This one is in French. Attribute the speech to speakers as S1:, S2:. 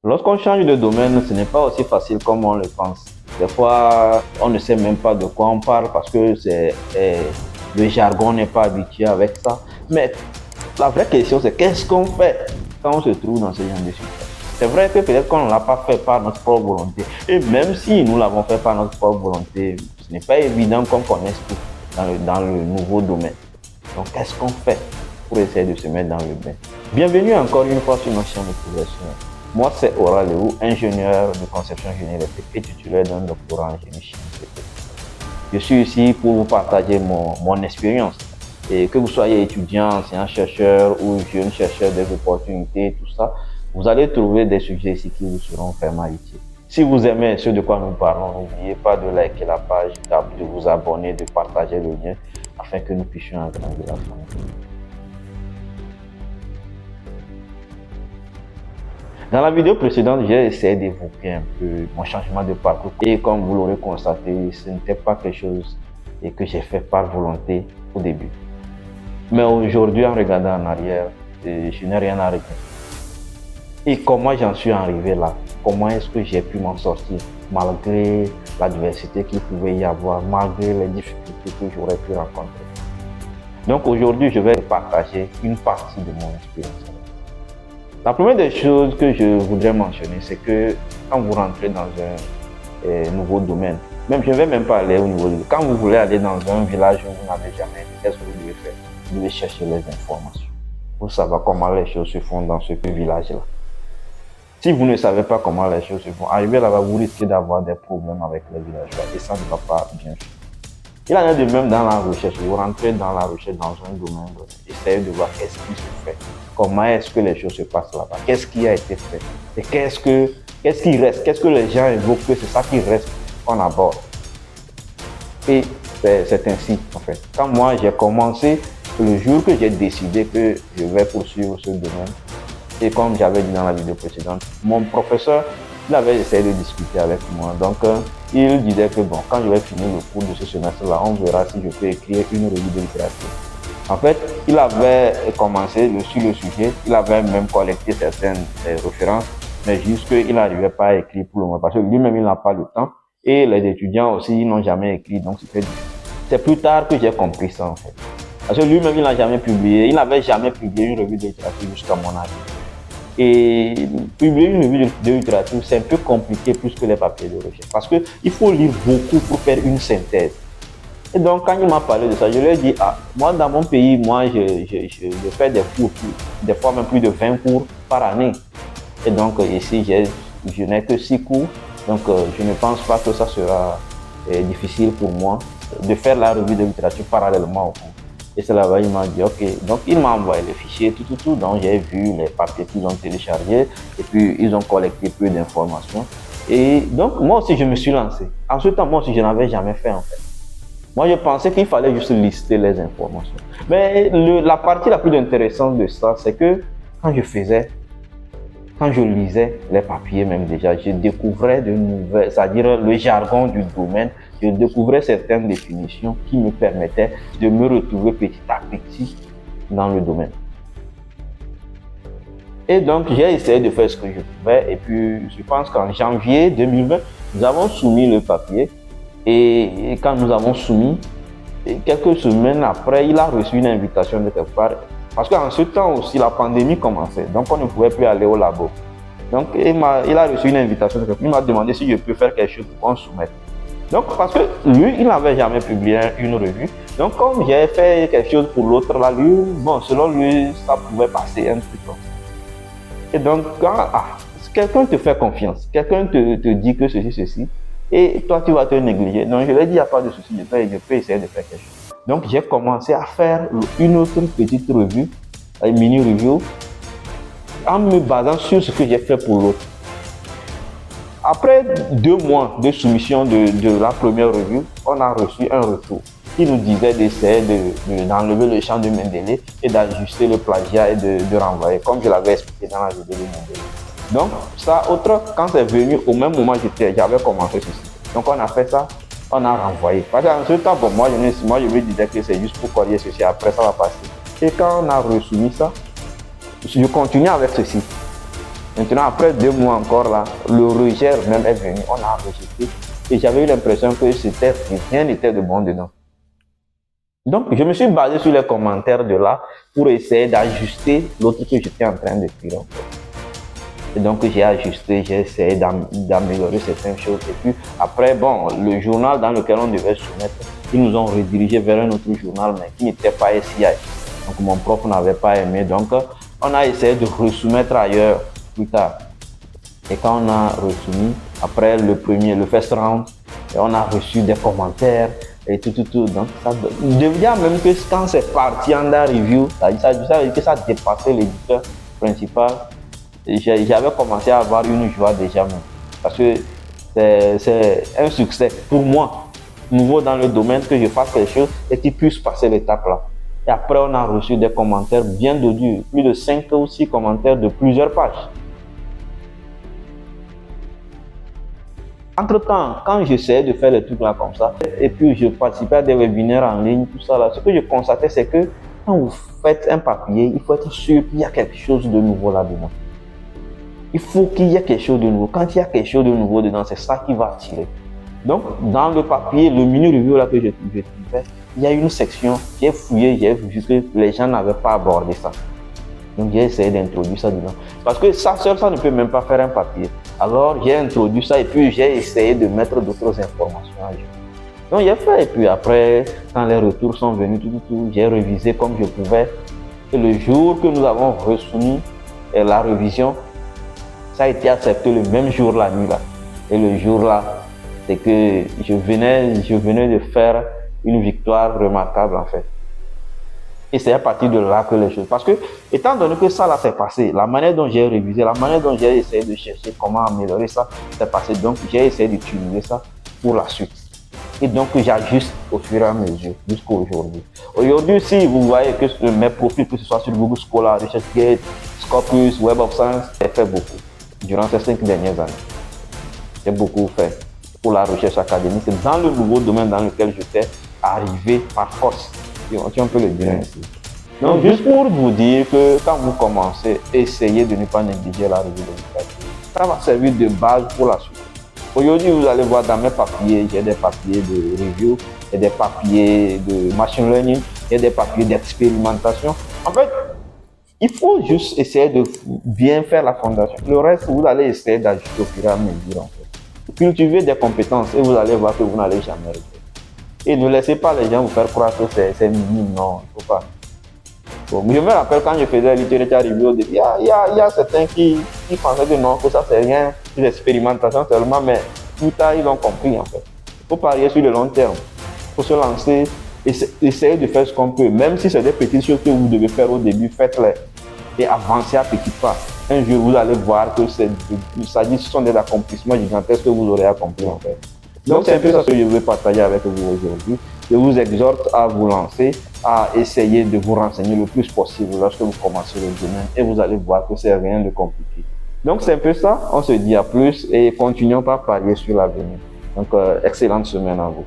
S1: Lorsqu'on change de domaine, ce n'est pas aussi facile comme on le pense. Des fois, on ne sait même pas de quoi on parle parce que le jargon n'est pas habitué avec ça. Mais la vraie question, c'est qu'est-ce qu'on fait quand on se trouve dans ce genre de situation? C'est vrai que peut-être qu'on ne l'a pas fait par notre propre volonté. Et même si nous l'avons fait par notre propre volonté, ce n'est pas évident qu'on connaisse tout dans le nouveau domaine. Donc, qu'est-ce qu'on fait pour essayer de se mettre dans le bain? Bienvenue encore une fois sur notre chaîne de progression. Moi, c'est Aura Léo, ingénieur de conception génie électrique et titulaire d'un doctorat en génie chimique. Je suis ici pour vous partager mon expérience. Et que vous soyez étudiant, enseignant, chercheur ou jeune chercheur des opportunités, tout ça, vous allez trouver des sujets ici qui vous seront vraiment utiles. Si vous aimez ce de quoi nous parlons, n'oubliez pas de liker la page, de vous abonner, de partager le lien afin que nous puissions agrandir la famille. Dans la vidéo précédente, j'ai essayé d'évoquer un peu mon changement de parcours. Et comme vous l'aurez constaté, ce n'était pas quelque chose que j'ai fait par volonté au début. Mais aujourd'hui, en regardant en arrière, je n'ai rien à regretter. Et comment j'en suis arrivé là? Comment est-ce que j'ai pu m'en sortir malgré l'adversité qu'il pouvait y avoir, malgré les difficultés que j'aurais pu rencontrer? Donc aujourd'hui, je vais partager une partie de mon expérience. La première des choses que je voudrais mentionner, c'est que quand vous rentrez dans un nouveau domaine, même je ne vais même pas aller au niveau de... Quand vous voulez aller dans un village où vous n'avez jamais été, qu'est-ce que vous devez faire? Vous devez chercher les informations pour savoir comment les choses se font dans ce village-là. Si vous ne savez pas comment les choses se font, arriver là-bas, vous risquez d'avoir des problèmes avec les villageois et ça ne va pas bien faire. Il en est de même dans la recherche. Vous rentrez dans la recherche dans un domaine, essayez de voir qu'est-ce qui se fait, comment est-ce que les choses se passent là-bas, qu'est-ce qui a été fait et qu'est-ce qui reste, qu'est-ce que les gens évoquent que c'est ça qui reste qu'on aborde. Et c'est ainsi en fait. Quand moi j'ai commencé, le jour que j'ai décidé que je vais poursuivre ce domaine, et comme j'avais dit dans la vidéo précédente, mon professeur, il avait essayé de discuter avec moi. Donc, il disait que bon, quand je vais finir le cours de ce semestre-là, on verra si je peux écrire une revue de littérature. En fait, il avait commencé sur le sujet, il avait même collecté certaines références, mais juste qu'il n'arrivait pas à écrire pour le moment, parce que lui-même, il n'a pas le temps, et les étudiants aussi, ils n'ont jamais écrit, donc c'était difficile. C'est plus tard que j'ai compris ça, en fait. Parce que lui-même, il n'a jamais publié, il n'avait jamais publié une revue de littérature jusqu'à mon arrivée. Et publier une revue de littérature, c'est un peu compliqué plus que les papiers de recherche. Parce qu'il faut lire beaucoup pour faire une synthèse. Et donc, quand il m'a parlé de ça, je lui ai dit, ah, moi, dans mon pays, moi, je fais des cours, des fois même plus de 20 cours par année. Et donc, ici, je n'ai que 6 cours. Donc, je ne pense pas que ça sera difficile pour moi de faire la revue de littérature parallèlement au cours. Et c'est là-bas, il m'a dit, ok. Donc, il m'a envoyé les fichiers, tout. Donc, j'ai vu les papiers qu'ils ont téléchargés. Et puis, ils ont collecté peu d'informations. Et donc, moi aussi, je me suis lancé. En ce temps, moi aussi, je n'avais jamais fait, en fait. Moi, je pensais qu'il fallait juste lister les informations. Mais la partie la plus intéressante de ça, c'est que quand je lisais les papiers même déjà, je découvrais de nouvelles, c'est-à-dire le jargon du domaine, je découvrais certaines définitions qui me permettaient de me retrouver petit à petit dans le domaine. Et donc, j'ai essayé de faire ce que je pouvais. Et puis, je pense qu'en janvier 2020, nous avons soumis le papier. Et quand nous avons soumis, quelques semaines après, il a reçu une invitation de quelque part. Parce qu'en ce temps aussi, la pandémie commençait. Donc, on ne pouvait plus aller au labo. Donc, il a reçu une invitation de quelque part. Il m'a demandé si je peux faire quelque chose pour qu'on soumette. Donc, parce que lui, il n'avait jamais publié une revue. Donc, comme j'ai fait quelque chose pour l'autre, là, lui, bon, selon lui, ça pouvait passer un truc comme ça. Et donc, quand quelqu'un te fait confiance, quelqu'un te dit que ceci, et toi, tu vas te négliger. Donc, je lui ai dit, il n'y a pas de souci, je peux essayer de faire quelque chose. Donc, j'ai commencé à faire une autre petite revue, une mini-review, en me basant sur ce que j'ai fait pour l'autre. Après 2 mois de soumission de la première revue, on a reçu un retour qui nous disait d'essayer d'enlever le champ de Mendeley et d'ajuster le plagiat et de renvoyer, comme je l'avais expliqué dans la vidéo de Mendeley. Donc, ça, quand c'est venu, au même moment, j'avais commencé ceci. Donc, on a fait ça, on a renvoyé. Parce qu'en ce temps, bon, moi, je me disais que c'est juste pour corriger ceci, après ça va passer. Et quand on a resoumis ça, je continue avec ceci. Maintenant, après 2 mois encore là, le rejet même est venu, on a rejeté. Et j'avais eu l'impression que rien n'était de bon dedans. Donc, je me suis basé sur les commentaires de là pour essayer d'ajuster l'autre que j'étais en train de tirer. Et donc, j'ai ajusté, j'ai essayé d'améliorer certaines choses. Et puis, après, bon, le journal dans lequel on devait soumettre, ils nous ont redirigé vers un autre journal, mais qui n'était pas SCI. Donc, mon prof n'avait pas aimé. Donc, on a essayé de resoumettre ailleurs plus tard. Et quand on a resoumis, après le first round, on a reçu des commentaires et tout. Donc, ça devient même que quand c'est parti en review, ça veut dire que ça dépassait l'éditeur principal. J'avais commencé à avoir une joie déjà même. Parce que c'est un succès pour moi, nouveau dans le domaine, que je fasse quelque chose et qu'il puisse passer l'étape là. Et après, on a reçu des commentaires bien dodus, plus de 5 ou 6 commentaires de plusieurs pages. Entre-temps, quand j'essayais de faire les trucs là comme ça, et puis je participais à des webinaires en ligne, tout ça là, ce que je constatais, c'est que quand vous faites un papier, il faut être sûr qu'il y a quelque chose de nouveau là-dedans. Il faut qu'il y ait quelque chose de nouveau. Quand il y a quelque chose de nouveau dedans, c'est ça qui va attirer. Donc, dans le papier, le mini review là que je fais, il y a une section, j'ai fouillé, j'ai vu que les gens n'avaient pas abordé ça. Donc, j'ai essayé d'introduire ça dedans. Parce que ça seul, ça ne peut même pas faire un papier. Alors, j'ai introduit ça et puis j'ai essayé de mettre d'autres informations à jour. Donc, j'ai fait. Et puis après, quand les retours sont venus, j'ai révisé comme je pouvais. Et le jour que nous avons resoumis la révision, ça a été accepté le même jour, la nuit là. Et le jour là, c'est que je venais de faire une victoire remarquable en fait. Et c'est à partir de là que les choses... Parce que, étant donné que ça là s'est passé, la manière dont j'ai révisé, la manière dont j'ai essayé de chercher comment améliorer ça, c'est passé. Donc, j'ai essayé d'utiliser ça pour la suite. Et donc, j'ajuste au fur et à mesure jusqu'à aujourd'hui. Aujourd'hui, si vous voyez que mes profils, que ce soit sur Google Scholar, ResearchGate, Scopus, Web of Science, j'ai fait beaucoup durant ces 5 dernières années. J'ai beaucoup fait pour la recherche académique dans le nouveau domaine dans lequel j'étais arrivé par force. Si on peut le dire ainsi. Donc, juste pour vous dire que quand vous commencez, essayez de ne pas négliger la revue de littérature. Ça va servir de base pour la suite. Aujourd'hui, vous allez voir dans mes papiers, j'ai des papiers de review, j'ai des papiers de machine learning, j'ai des papiers d'expérimentation. En fait, il faut juste essayer de bien faire la fondation. Le reste, vous allez essayer d'ajuster au fur et à mesure. En fait. Cultivez des compétences et vous allez voir que vous n'allez jamais regretter. Et ne laissez pas les gens vous faire croire que c'est minime, non, il ne faut pas. Bon, je me rappelle quand je faisais littérature review au début, il y a certains qui pensaient que non, que ça c'est rien, c'est l'expérimentation seulement, mais plus tard ils ont compris en fait. Il faut parier sur le long terme, il faut se lancer, essayer de faire ce qu'on peut, même si c'est des petites choses que vous devez faire au début, faites-les et avancez à petits pas. Un jour vous allez voir que ce sont des accomplissements gigantesques que vous aurez accomplis en fait. Donc c'est un peu ça que je veux partager avec vous aujourd'hui. Je vous exhorte à vous lancer, à essayer de vous renseigner le plus possible lorsque vous commencez le domaine et vous allez voir que c'est rien de compliqué. Donc c'est un peu ça, on se dit à plus et continuons par parier sur l'avenir. Donc excellente semaine à vous.